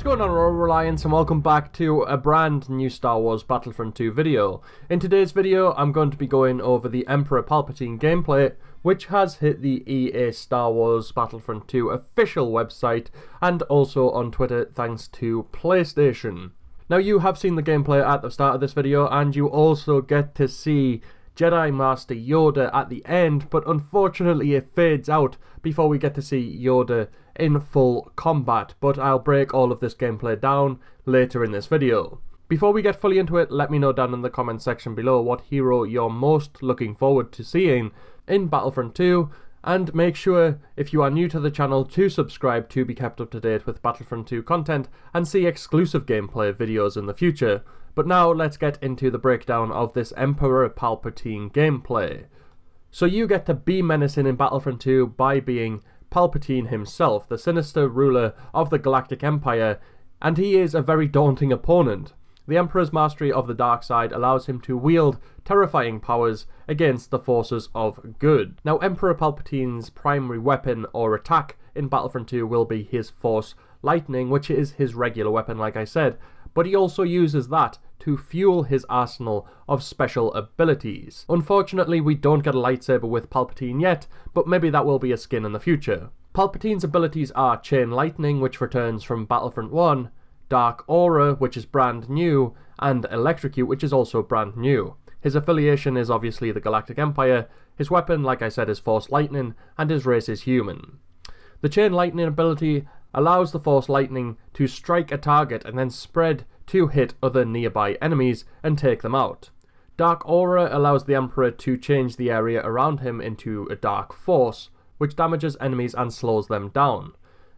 going on, Royal Reliance, and welcome back to a brand new Star Wars Battlefront 2 video. In today's video, I'm going to be going over the Emperor Palpatine gameplay, which has hit the EA Star Wars Battlefront 2 official website, and also on Twitter thanks to PlayStation. Now, you have seen the gameplay at the start of this video, and you also get to see Jedi Master Yoda at the end, but unfortunately it fades out before we get to see Yoda in full combat, but I'll break all of this gameplay down later in this video. Before we get fully into it, let me know down in the comment section below what hero you're most looking forward to seeing in Battlefront 2, and make sure, if you are new to the channel, to subscribe to be kept up to date with Battlefront 2 content and see exclusive gameplay videos in the future. But now let's get into the breakdown of this Emperor Palpatine gameplay. So you get to be menacing in Battlefront 2 by being Palpatine himself, the sinister ruler of the Galactic Empire, and he is a very daunting opponent. The Emperor's mastery of the dark side allows him to wield terrifying powers against the forces of good. Now, Emperor Palpatine's primary weapon or attack in Battlefront 2 will be his Force Lightning, which is his regular weapon, like I said, but he also uses that to fuel his arsenal of special abilities. Unfortunately, we don't get a lightsaber with Palpatine yet, but maybe that will be a skin in the future. Palpatine's abilities are Chain Lightning, which returns from Battlefront 1, Dark Aura, which is brand new, and Electrocute, which is also brand new. His affiliation is obviously the Galactic Empire, his weapon, like I said, is Force Lightning, and his race is human. The Chain Lightning ability allows the Force Lightning to strike a target and then spread to hit other nearby enemies and take them out. Dark Aura allows the Emperor to change the area around him into a dark force, which damages enemies and slows them down.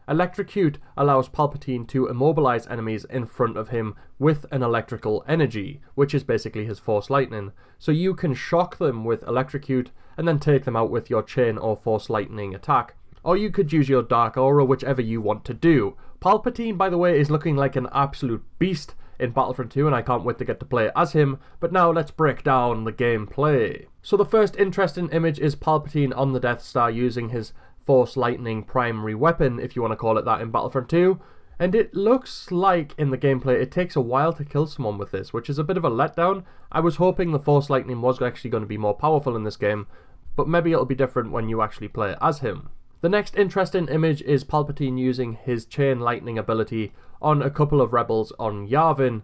Electrocute allows Palpatine to immobilize enemies in front of him with an electrical energy, which is basically his Force Lightning. So you can shock them with Electrocute and then take them out with your Chain or Force Lightning attack. Or you could use your Dark Aura, whichever you want to do. Palpatine, by the way, is looking like an absolute beast in Battlefront 2, and I can't wait to get to play as him. But now let's break down the gameplay. So the first interesting image is Palpatine on the Death Star using his Force Lightning primary weapon, if you want to call it that, in Battlefront 2. And it looks like, in the gameplay, it takes a while to kill someone with this, which is a bit of a letdown. I was hoping the Force Lightning was actually going to be more powerful in this game, but maybe it'll be different when you actually play as him. The next interesting image is Palpatine using his Chain Lightning ability on a couple of rebels on Yavin,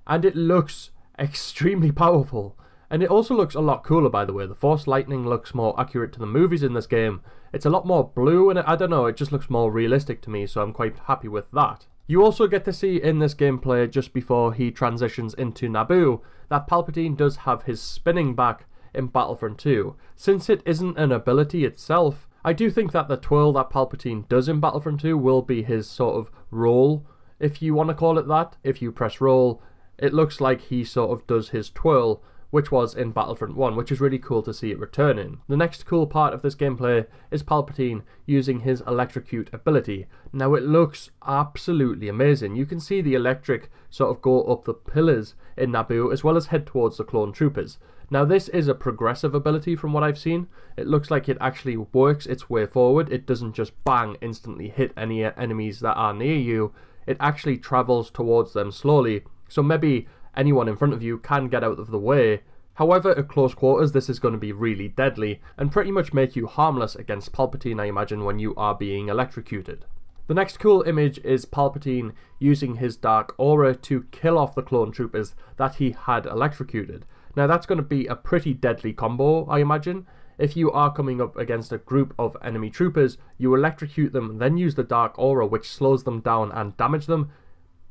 and it looks extremely powerful. And it also looks a lot cooler, by the way. The Force Lightning looks more accurate to the movies in this game. It's a lot more blue, and I don't know, it just looks more realistic to me, so I'm quite happy with that. You also get to see in this gameplay, just before he transitions into Naboo, that Palpatine does have his spinning back in Battlefront 2. Since it isn't an ability itself, I do think that the twirl that Palpatine does in Battlefront 2 will be his sort of roll, if you want to call it that. If you press roll, it looks like he sort of does his twirl, which was in Battlefront 1, which is really cool to see it returning. The next cool part of this gameplay is Palpatine using his Electrocute ability. Now, it looks absolutely amazing. You can see the electric sort of go up the pillars in Naboo, as well as head towards the clone troopers. Now, this is a progressive ability from what I've seen. It looks like it actually works its way forward. It doesn't just bang, instantly hit any enemies that are near you. It actually travels towards them slowly, so maybe anyone in front of you can get out of the way. However, at close quarters, this is going to be really deadly and pretty much make you harmless against Palpatine, I imagine, when you are being electrocuted. The next cool image is Palpatine using his Dark Aura to kill off the clone troopers that he had electrocuted. Now, that's going to be a pretty deadly combo, I imagine. If you are coming up against a group of enemy troopers, you electrocute them, then use the Dark Aura, which slows them down and damage them.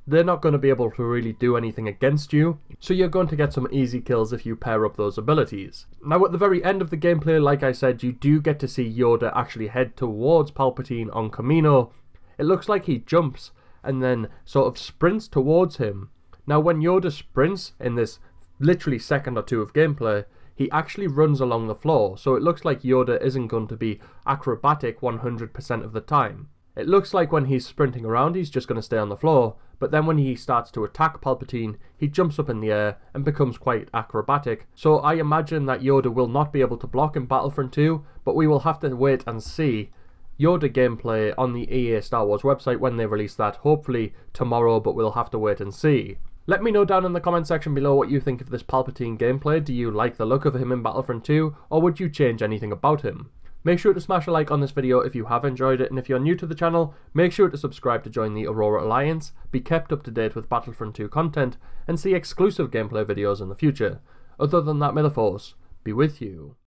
They're not going to be able to really do anything against you, so you're going to get some easy kills if you pair up those abilities. Now, at the very end of the gameplay, like I said, you do get to see Yoda actually head towards Palpatine on Kamino. It looks like he jumps and then sort of sprints towards him. Now, when Yoda sprints in this literally second or two of gameplay, he actually runs along the floor, so it looks like Yoda isn't going to be acrobatic 100% of the time. It looks like when he's sprinting around, he's just going to stay on the floor, but then when he starts to attack Palpatine, he jumps up in the air and becomes quite acrobatic. So I imagine that Yoda will not be able to block in Battlefront 2, but we will have to wait and see Yoda gameplay on the EA Star Wars website when they release that, hopefully tomorrow, but we'll have to wait and see. Let me know down in the comment section below what you think of this Palpatine gameplay. Do you like the look of him in Battlefront 2, or would you change anything about him? Make sure to smash a like on this video if you have enjoyed it, and if you're new to the channel, make sure to subscribe to join the Aurora Alliance, be kept up to date with Battlefront 2 content, and see exclusive gameplay videos in the future. Other than that, may the Force be with you.